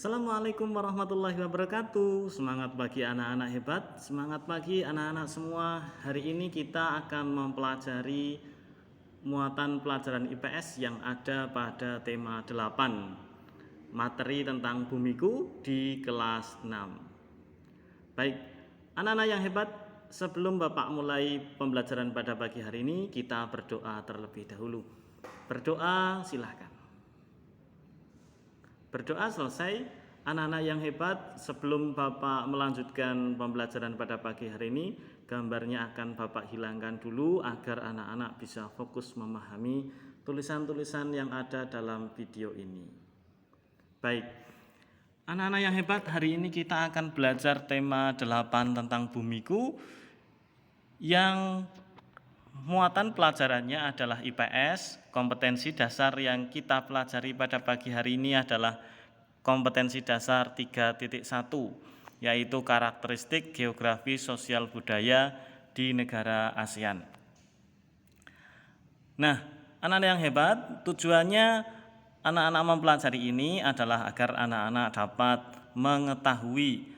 Assalamualaikum warahmatullahi wabarakatuh. Semangat pagi anak-anak hebat, semangat pagi anak-anak semua. Hari ini kita akan mempelajari muatan pelajaran IPS yang ada pada tema 8, materi tentang bumiku di kelas 6. Baik, anak-anak yang hebat, sebelum Bapak mulai pembelajaran pada pagi hari ini, kita berdoa terlebih dahulu. Berdoa silahkan. Berdoa selesai, anak-anak yang hebat, sebelum Bapak melanjutkan pembelajaran pada pagi hari ini, gambarnya akan Bapak hilangkan dulu agar anak-anak bisa fokus memahami tulisan-tulisan yang ada dalam video ini. Baik, anak-anak yang hebat, hari ini kita akan belajar tema 8 tentang bumiku yang muatan pelajarannya adalah IPS. Kompetensi dasar yang kita pelajari pada pagi hari ini adalah kompetensi dasar 3.1, yaitu karakteristik geografi sosial budaya di negara ASEAN. Nah, anak-anak yang hebat, tujuannya anak-anak mempelajari ini adalah agar anak-anak dapat mengetahui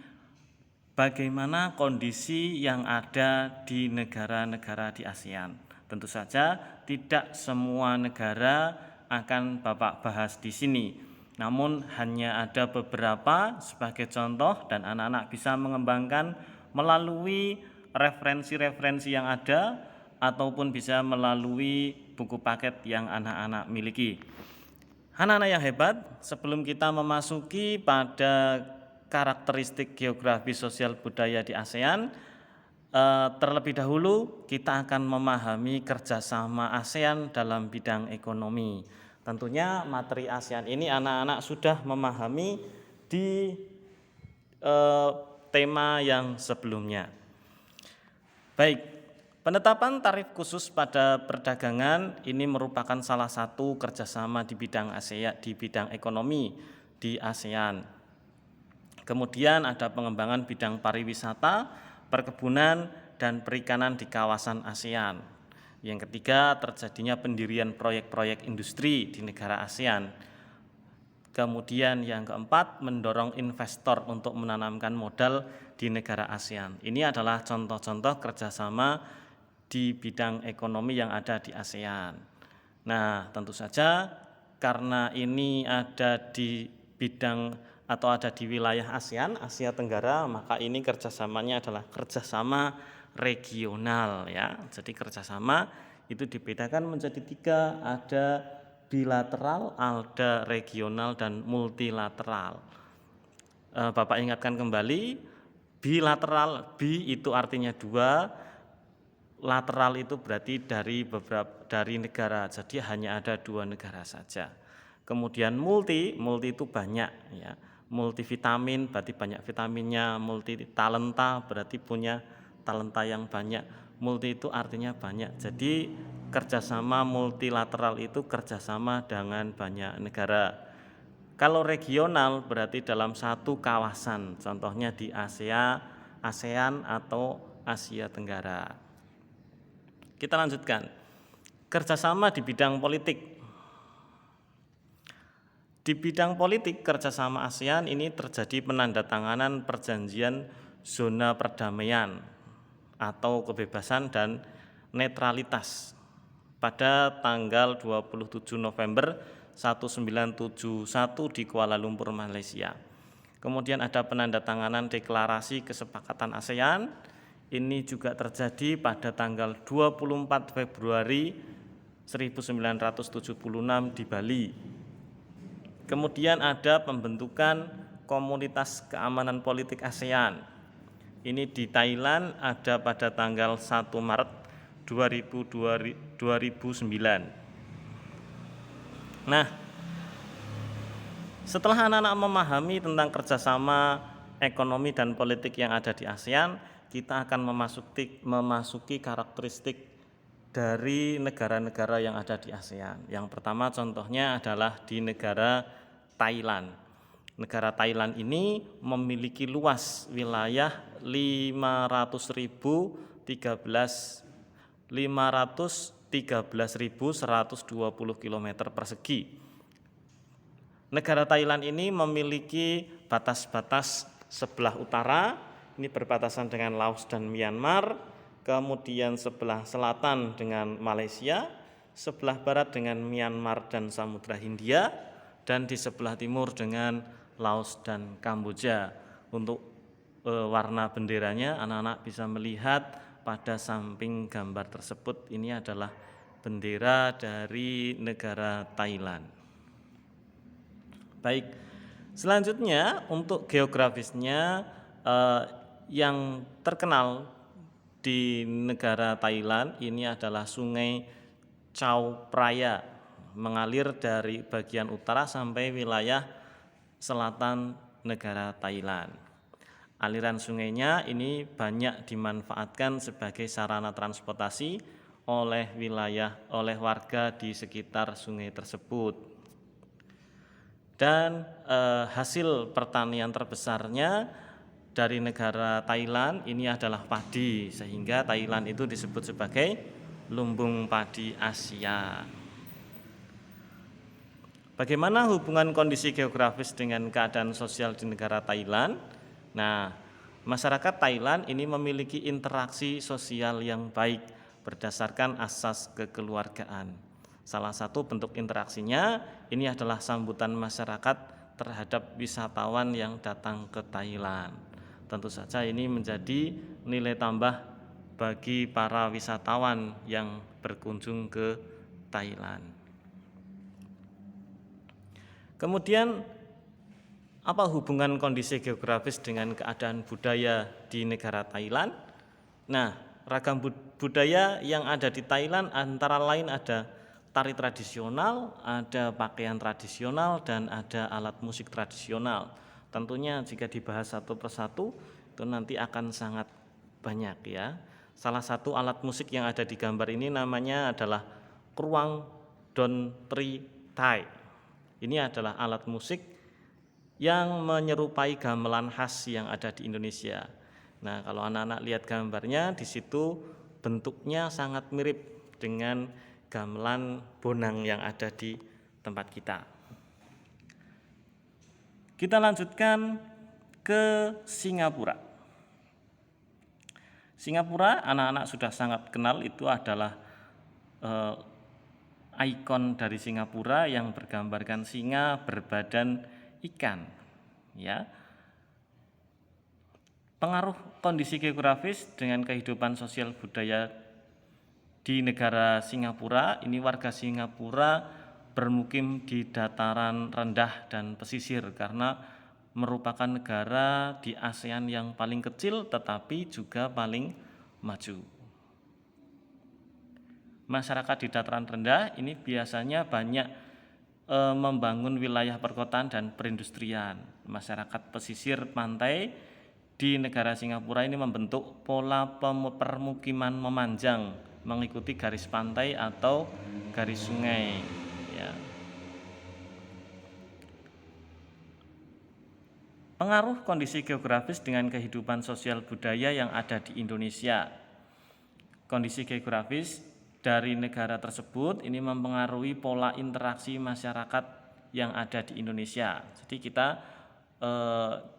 bagaimana kondisi yang ada di negara-negara di ASEAN. Tentu saja tidak semua negara akan Bapak bahas di sini, namun hanya ada beberapa sebagai contoh dan anak-anak bisa mengembangkan melalui referensi-referensi yang ada ataupun bisa melalui buku paket yang anak-anak miliki. Anak-anak yang hebat, sebelum kita memasuki pada karakteristik geografi sosial budaya di ASEAN, terlebih dahulu kita akan memahami kerjasama ASEAN dalam bidang ekonomi. Tentunya materi ASEAN ini anak-anak sudah memahami di tema yang sebelumnya. Baik, penetapan tarif khusus pada perdagangan ini merupakan salah satu kerjasama di bidang ASEAN, di bidang ekonomi di ASEAN. Kemudian ada pengembangan bidang pariwisata, perkebunan, dan perikanan di kawasan ASEAN. Yang ketiga, terjadinya pendirian proyek-proyek industri di negara ASEAN. Kemudian yang keempat, mendorong investor untuk menanamkan modal di negara ASEAN. Ini adalah contoh-contoh kerjasama di bidang ekonomi yang ada di ASEAN. Nah, tentu saja karena ini ada di bidang atau ada di wilayah ASEAN, Asia Tenggara, maka ini kerjasamanya adalah kerjasama regional ya. Jadi kerjasama itu dibedakan menjadi 3, ada bilateral, ada regional, dan multilateral. Bapak ingatkan kembali, bilateral, bi itu artinya 2, lateral itu berarti dari negara, jadi hanya ada 2 negara saja. Kemudian multi itu banyak ya. Multivitamin berarti banyak vitaminnya, multi talenta berarti punya talenta yang banyak. Multi itu artinya banyak. Jadi kerjasama multilateral itu kerjasama dengan banyak negara. Kalau regional berarti dalam satu kawasan, contohnya di ASEAN atau Asia Tenggara. Kita lanjutkan. Kerjasama di bidang politik. Di bidang politik, kerjasama ASEAN ini terjadi penandatanganan perjanjian zona perdamaian atau kebebasan dan netralitas pada tanggal 27 November 1971 di Kuala Lumpur, Malaysia. Kemudian ada penandatanganan deklarasi kesepakatan ASEAN. Ini juga terjadi pada tanggal 24 Februari 1976 di Bali. Kemudian ada pembentukan Komunitas Keamanan Politik ASEAN. Ini di Thailand ada pada tanggal 1 Maret 2009. Nah, setelah anak-anak memahami tentang kerjasama ekonomi dan politik yang ada di ASEAN, kita akan memasuki karakteristik dari negara-negara yang ada di ASEAN. Yang pertama contohnya adalah di negara Thailand. Negara Thailand ini memiliki luas wilayah 513.120 km persegi. Negara Thailand ini memiliki batas-batas sebelah utara, ini berbatasan dengan Laos dan Myanmar, kemudian sebelah selatan dengan Malaysia, sebelah barat dengan Myanmar dan Samudra Hindia, dan di sebelah timur dengan Laos dan Kamboja. Untuk warna benderanya anak-anak bisa melihat pada samping gambar tersebut, ini adalah bendera dari negara Thailand. Baik, selanjutnya untuk geografisnya yang terkenal di negara Thailand ini adalah Sungai Chao Phraya, mengalir dari bagian utara sampai wilayah selatan negara Thailand. Aliran sungainya ini banyak dimanfaatkan sebagai sarana transportasi oleh warga di sekitar sungai tersebut. Dan hasil pertanian terbesarnya dari negara Thailand ini adalah padi, sehingga Thailand itu disebut sebagai lumbung padi Asia. Bagaimana hubungan kondisi geografis dengan keadaan sosial di negara Thailand? Nah, masyarakat Thailand ini memiliki interaksi sosial yang baik berdasarkan asas kekeluargaan. Salah satu bentuk interaksinya ini adalah sambutan masyarakat terhadap wisatawan yang datang ke Thailand. Tentu saja ini menjadi nilai tambah bagi para wisatawan yang berkunjung ke Thailand. Kemudian apa hubungan kondisi geografis dengan keadaan budaya di negara Thailand? Nah, ragam budaya yang ada di Thailand antara lain ada tari tradisional, ada pakaian tradisional, dan ada alat musik tradisional. Tentunya jika dibahas satu persatu itu nanti akan sangat banyak ya. Salah satu alat musik yang ada di gambar ini namanya adalah Kruang Don Tri Thai. Ini adalah alat musik yang menyerupai gamelan khas yang ada di Indonesia. Nah, kalau anak-anak lihat gambarnya di situ bentuknya sangat mirip dengan gamelan bonang yang ada di tempat kita. Kita lanjutkan ke Singapura. Singapura anak-anak sudah sangat kenal, itu adalah ikon dari Singapura yang bergambarkan singa berbadan ikan, ya. Pengaruh kondisi geografis dengan kehidupan sosial budaya di negara Singapura, ini warga Singapura bermukim di dataran rendah dan pesisir karena merupakan negara di ASEAN yang paling kecil tetapi juga paling maju. Masyarakat di dataran rendah ini biasanya banyak membangun wilayah perkotaan dan perindustrian. Masyarakat pesisir pantai di negara Singapura ini membentuk pola permukiman memanjang mengikuti garis pantai atau garis sungai. Ya. Pengaruh kondisi geografis dengan kehidupan sosial budaya yang ada di Indonesia. Kondisi geografis dari negara tersebut ini mempengaruhi pola interaksi masyarakat yang ada di Indonesia. Jadi kita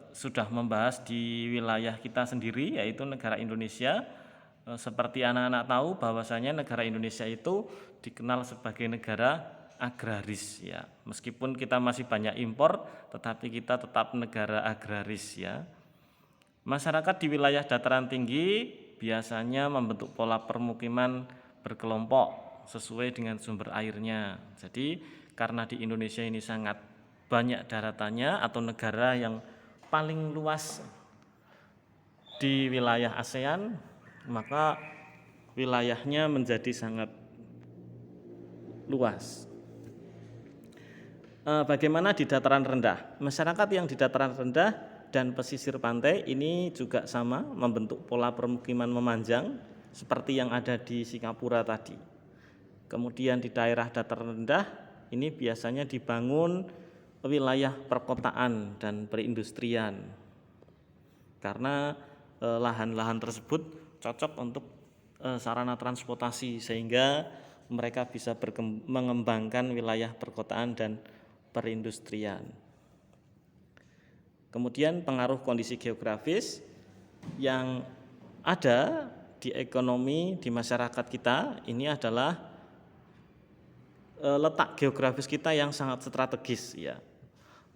sudah membahas di wilayah kita sendiri, yaitu negara Indonesia. Seperti anak-anak tahu bahwasanya negara Indonesia itu dikenal sebagai negara agraris ya. Meskipun kita masih banyak impor, tetapi kita tetap negara agraris ya. Masyarakat di wilayah dataran tinggi biasanya membentuk pola permukiman berkelompok sesuai dengan sumber airnya. Jadi karena di Indonesia ini sangat banyak daratannya atau negara yang paling luas di wilayah ASEAN, maka wilayahnya menjadi sangat luas. Bagaimana di dataran rendah? Masyarakat yang di dataran rendah dan pesisir pantai ini juga sama membentuk pola permukiman memanjang seperti yang ada di Singapura tadi. Kemudian di daerah dataran rendah ini biasanya dibangun wilayah perkotaan dan perindustrian karena lahan-lahan tersebut cocok untuk sarana transportasi sehingga mereka bisa mengembangkan wilayah perkotaan dan perindustrian. Kemudian pengaruh kondisi geografis yang ada di ekonomi di masyarakat kita ini adalah letak geografis kita yang sangat strategis ya.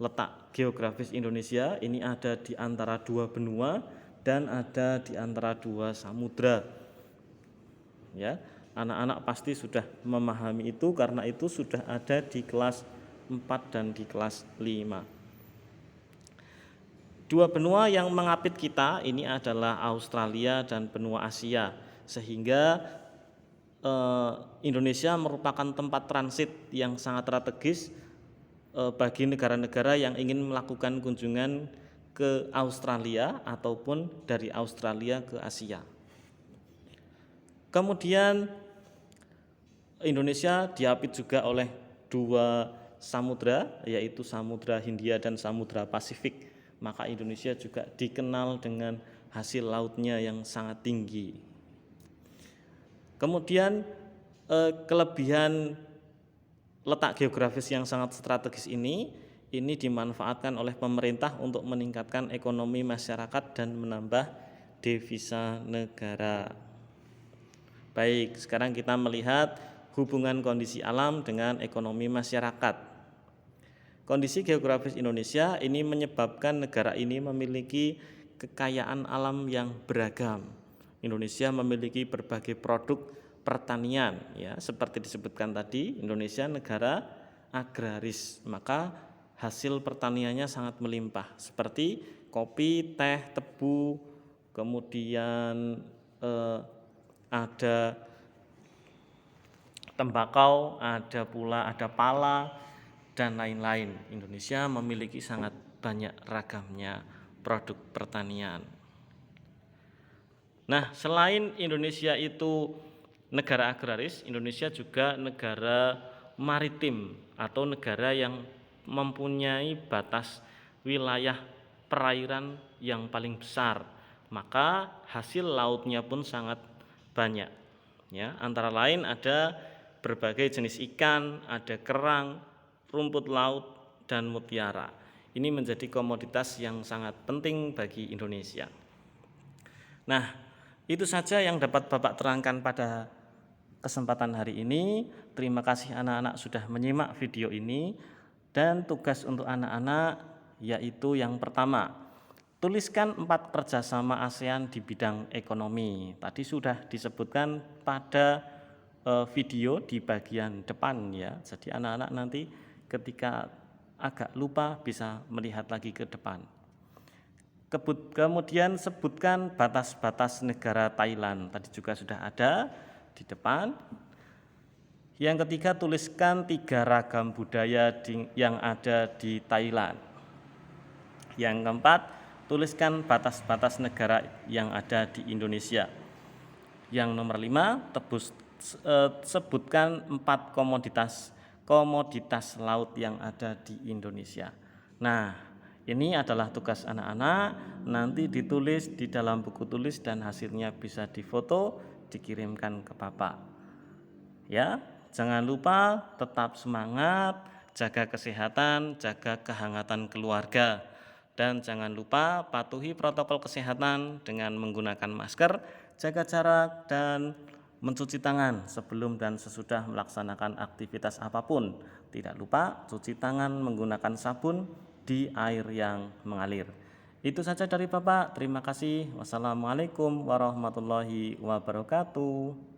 Letak geografis Indonesia ini ada di antara dua benua dan ada di antara dua samudra. Ya, anak-anak pasti sudah memahami itu karena itu sudah ada di kelas 4 dan di kelas 5. Dua benua yang mengapit kita ini adalah Australia dan benua Asia, sehingga Indonesia merupakan tempat transit yang sangat strategis bagi negara-negara yang ingin melakukan kunjungan ke Australia ataupun dari Australia ke Asia. Kemudian Indonesia diapit juga oleh dua samudra, yaitu Samudra Hindia dan Samudra Pasifik. Maka Indonesia juga dikenal dengan hasil lautnya yang sangat tinggi. Kemudian kelebihan letak geografis yang sangat strategis ini dimanfaatkan oleh pemerintah untuk meningkatkan ekonomi masyarakat dan menambah devisa negara. Baik, sekarang kita melihat hubungan kondisi alam dengan ekonomi masyarakat. Kondisi geografis Indonesia ini menyebabkan negara ini memiliki kekayaan alam yang beragam. Indonesia memiliki berbagai produk pertanian ya, seperti disebutkan tadi, Indonesia negara agraris, maka hasil pertaniannya sangat melimpah seperti kopi, teh, tebu, kemudian ada tembakau, ada pala dan lain-lain. Indonesia memiliki sangat banyak ragamnya produk pertanian. Nah, selain Indonesia itu negara agraris, Indonesia juga negara maritim atau negara yang mempunyai batas wilayah perairan yang paling besar. Maka hasil lautnya pun sangat banyak. Ya, antara lain ada berbagai jenis ikan, ada kerang, rumput laut, dan mutiara. Ini menjadi komoditas yang sangat penting bagi Indonesia. Nah, itu saja yang dapat Bapak terangkan pada kesempatan hari ini. Terima kasih anak-anak sudah menyimak video ini. Dan tugas untuk anak-anak yaitu yang pertama, tuliskan 4 kerjasama ASEAN di bidang ekonomi. Tadi sudah disebutkan pada video di bagian depan ya. Jadi anak-anak nanti ketika agak lupa bisa melihat lagi ke depan. Kemudian sebutkan batas-batas negara Thailand. Tadi juga sudah ada di depan. Yang ketiga, tuliskan 3 ragam budaya yang ada di Thailand. Yang keempat, tuliskan batas-batas negara yang ada di Indonesia. Yang nomor 5, sebutkan 4 komoditas laut yang ada di Indonesia. Nah, ini adalah tugas anak-anak, nanti ditulis di dalam buku tulis dan hasilnya bisa difoto, dikirimkan ke Bapak. Ya, jangan lupa tetap semangat, jaga kesehatan, jaga kehangatan keluarga. Dan jangan lupa patuhi protokol kesehatan dengan menggunakan masker, jaga jarak, dan mencuci tangan sebelum dan sesudah melaksanakan aktivitas apapun. Tidak lupa cuci tangan menggunakan sabun di air yang mengalir. Itu saja dari Bapak. Terima kasih. Wassalamualaikum warahmatullahi wabarakatuh.